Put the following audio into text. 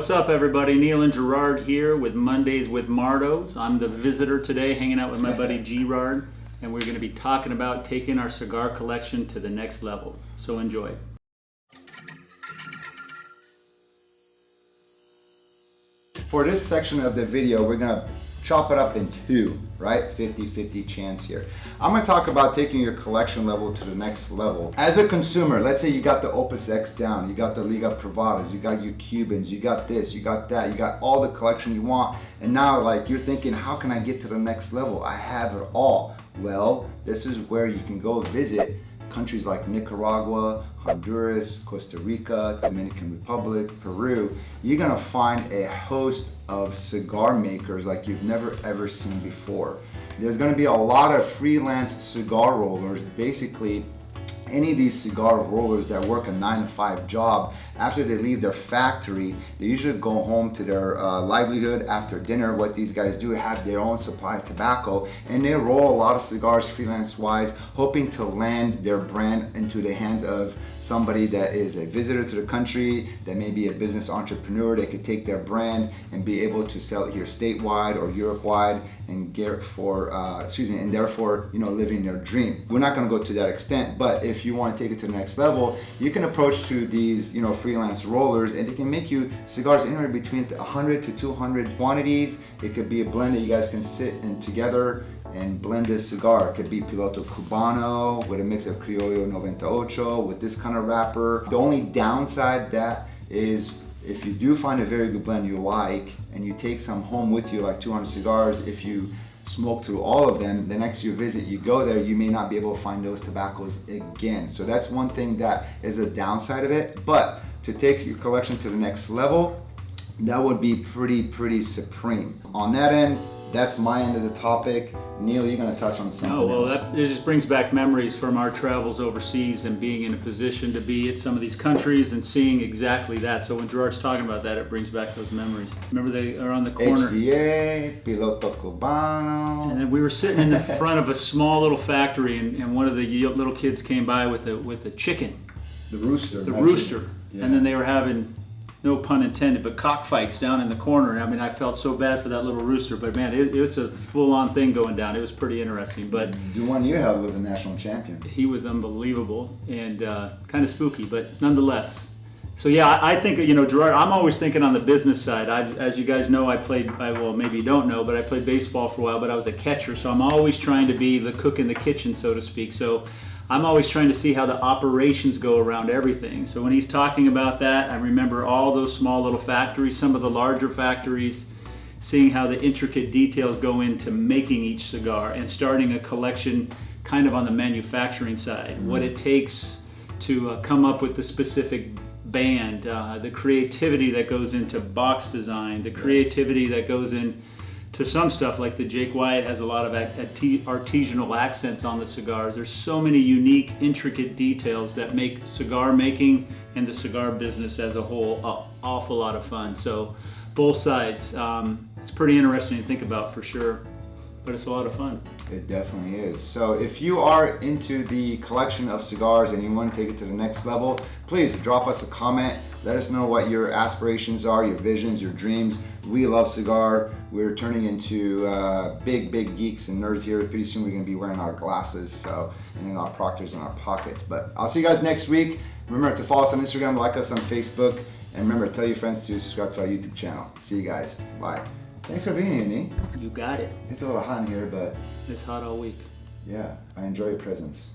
What's up, everybody? Neil and Gerard here with Mondays with Mardos. I'm the visitor today, hanging out with my buddy Gerard, and we're going to be talking about taking our cigar collection to the next level. So enjoy. For this section of the video, we're going to chop it up in two, right? 50-50 chance here. I'm going to talk about taking your collection level to the next level. As a consumer, let's say you got the Opus X down, you got the Liga Privadas, you got your Cubans, you got this, you got that, you got all the collection you want, and now like you're thinking, how can I get to the next level? I have it all. Well, this is where you can go visit countries like Nicaragua, Honduras, Costa Rica, Dominican Republic, Peru. You're gonna find a host of cigar makers like you've never ever seen before. There's gonna be a lot of freelance cigar rollers. Basically, any of these cigar rollers that work a 9-to-5 job, after they leave their factory, they usually go home to their livelihood after dinner. What these guys do, have their own supply of tobacco, and they roll a lot of cigars freelance wise, hoping to land their brand into the hands of somebody that is a visitor to the country, that may be a business entrepreneur. They could take their brand and be able to sell it here statewide or Europe-wide and get for, and therefore, living their dream. We're not gonna go to that extent, but if you wanna take it to the next level, you can approach to these, freelance rollers, and they can make you cigars anywhere between 100 to 200 quantities. It could be a blend that you guys can sit in together and blend this cigar. It could be Piloto Cubano with a mix of Criollo 98 with this kind of wrapper. The only downside that is, if you do find a very good blend you like and you take some home with you, like 200 cigars, if you smoke through all of them, the next you visit, you go there, you may not be able to find those tobaccos again. So that's one thing that is a downside of it. But to take your collection to the next level, that would be pretty supreme. On that end, that's my end of the topic. Neil, you're gonna touch on something else. It just brings back memories from our travels overseas and being in a position to be at some of these countries and seeing exactly that. So when Gerard's talking about that, it brings back those memories. Remember, they are on the corner. HVA, Piloto Cubano. And then we were sitting in the front of a small little factory, and one of the little kids came by with a chicken. The rooster. The rooster. Yeah. And then they were having, no pun intended, but cockfights down in the corner. I mean, I felt so bad for that little rooster, but man, it's a full-on thing going down. It was pretty interesting. But the one you held was a national champion. He was unbelievable and kind of spooky, but nonetheless. So yeah, I think, Gerard, I'm always thinking on the business side. As you guys know, well, maybe you don't know, but I played baseball for a while, but I was a catcher, so I'm always trying to be the cook in the kitchen, so to speak. So I'm always trying to see how the operations go around everything. So when he's talking about that, I remember all those small little factories, some of the larger factories, seeing how the intricate details go into making each cigar and starting a collection kind of on the manufacturing side. What it takes to come up with the specific band, the creativity that goes into box design, the creativity that goes in to some stuff like the Jake Wyatt has a lot of artisanal accents on the cigars. There's so many unique, intricate details that make cigar making and the cigar business as a whole an awful lot of fun. So both sides, it's pretty interesting to think about for sure, but it's a lot of fun. It definitely is. So if you are into the collection of cigars and you want to take it to the next level, please drop us a comment. Let us know what your aspirations are, your visions, your dreams. We love cigar. We're turning into big geeks and nerds here. Pretty soon we're going to be wearing our glasses, and then our proctors in our pockets. But I'll see you guys next week. Remember to follow us on Instagram, like us on Facebook, and remember to tell your friends to subscribe to our YouTube channel. See you guys. Bye. Thanks for being here, Nee. You got it. It's a little hot in here, but it's hot all week. Yeah, I enjoy your presence.